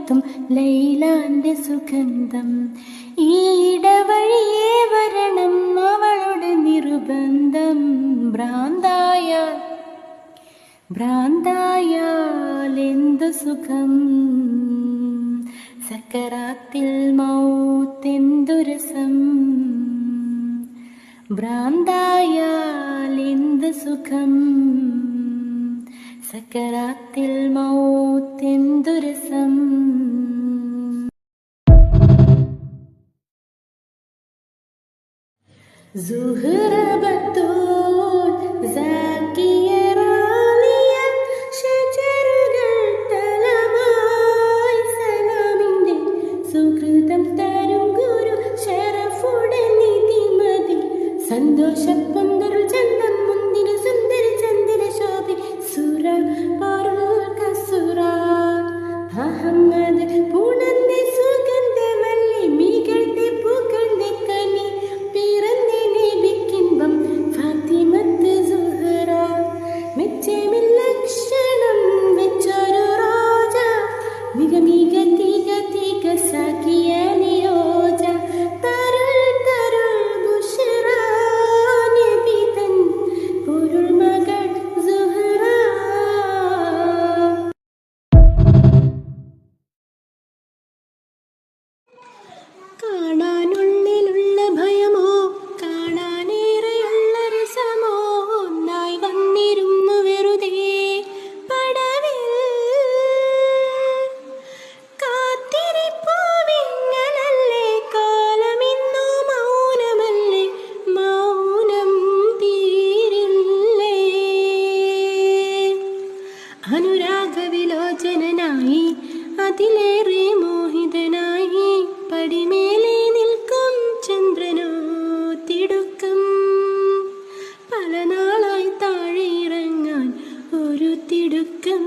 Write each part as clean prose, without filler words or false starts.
പരത്തും ലൈലാന്റെ സുഗന്ധം. ഈടവഴിയേ വരണം അവളുടെ നിർബന്ധം. ഭ്രാന്തായാൽ എന്തു സുഖം, സക്കറാത്തിൽ മൗത്തെന്തു രസം. ഭ്രാന്തായാൽ എന്ത് സുഖം, സക്കറാത്തിൽ മൗത്തെന്തു രസം. സുഹ്റ ബത്തൂൽ സാക്കിയ റാലിയ ശജറുകൾ തലമായി സലാമിന്റെ സുകൃതം തരും ഗുരു ശരഫുടെ നിധിമതി. സന്തോഷപ്പൊന്തരുൾ ചന്തം മുന്തിര സുന്ദര ചന്ദ്ര ശോഭി സുര പരുൾ കസുര അഹമ്മദ് പൂണന്റെ സുഗന്ധമല്ലി മികഴ്ത്തെ പുകഴ്ന്റെ കനി പിറന്നെ നബിക്കിൻപം ഫാത്തിമത്ത് സുഹറ. മെച്ചമിൽ ലക്ഷണം വെച്ചൊരു റോജ മിക മിക തിക തിക സാക്കിയ നിയോജ. തരുൾ തരുൾ ബുഷ്റ നബി തൻ പൊരുൾ മകൾ സുഹറ. കാണാനുള്ളിലുള്ള ഭയമോ കാണാനേറെയുള്ള രസമോ ഒന്നായി വന്നിരുന്നു വെറുതെ പടവിൽ. കാത്തിരിപ്പൂവിങ്ങനല്ലേ കാലമിന്നു മൗനമല്ലേ മൗനം തീരില്ലേ. അനുരാഗവിലോചനായി അതിലേറെ മോഹിതനായി പടിമേലെ നിൽക്കും ചന്ദ്രനോ തിടുക്കം. പല നാളായി താഴെ ഇറങ്ങാൻ ഒരു തിടുക്കം.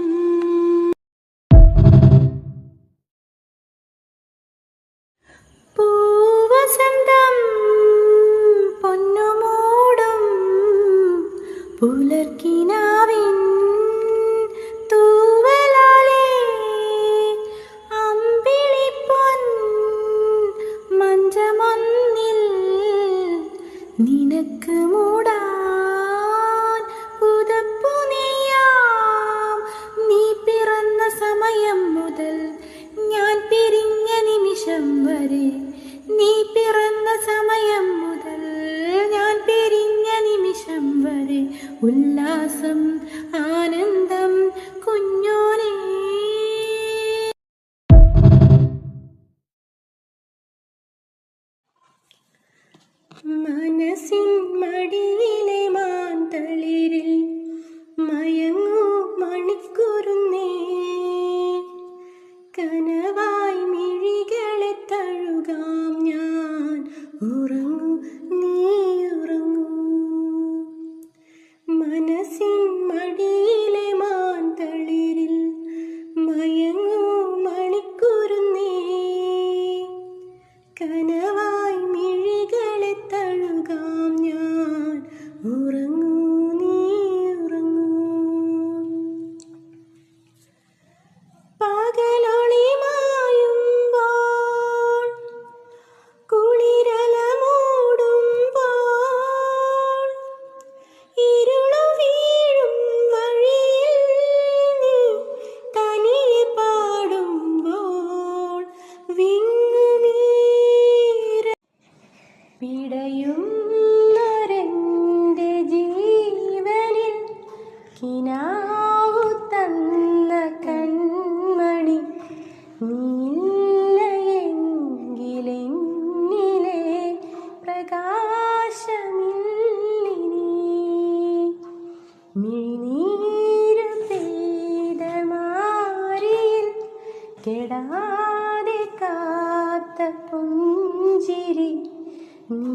പൂവസന്തം പൊന്നുമൂടും പുലർക്കിനാവിൻ തൂവലാലേ അമ്പിളിപ്പൊൻ മഞ്ചമൊന്നിൽ നിനക്ക് മൂടാൻ പുതപ്പു നെയ്യാം. നീ പിറന്ന സമയം മുതൽ ഞാൻ പിരിഞ്ഞ നിമിഷം വരെ, നീ പിറന്ന സമയം മുതൽ ഞാൻ പിരിഞ്ഞ നിമിഷം വരെ ഉല്ലാസം ആനന്ദം കുഞ്ഞോനെ. മനസ്സിൻ മടിയിലെ മാന്തളിരിൽ മയങ്ങൂ മണിക്കുരുന്നേ. കനവായി മിഴികളെ തഴുകാം ഞാൻ. ഉറങ്ങൂ നീ ഉറങ്ങൂ. മനസ്സിൻ മടിയിലെ മാന്തളിരിൽ മയങ്ങൂ മണിക്കുരുന്നേ. കനവായി മിഴികളെ തഴുകാം ഞാൻ. ഉറങ്ങൂ നീ ഉറങ്ങൂ. പകലൊളി മായുമ്പോൾ കുളിരല മൂടുമ്പോൾ ഇരുളു വീഴും വഴിയിൽ നീ തനിയെ പാടുമ്പോൾ വിങ്ങുമീര പിടയുന്നൊരെൻ്റെ ജീവനിൽ കിനാവു തന്ന കൺമണി നീയില്ലയെങ്കിലെന്നിലെ പ്രകാശമില്ലിനി. മിഴിനീരു പെയ്ത മാരിയിൽ കെടാതെ കാത്ത പുഞ്ചിരി നീ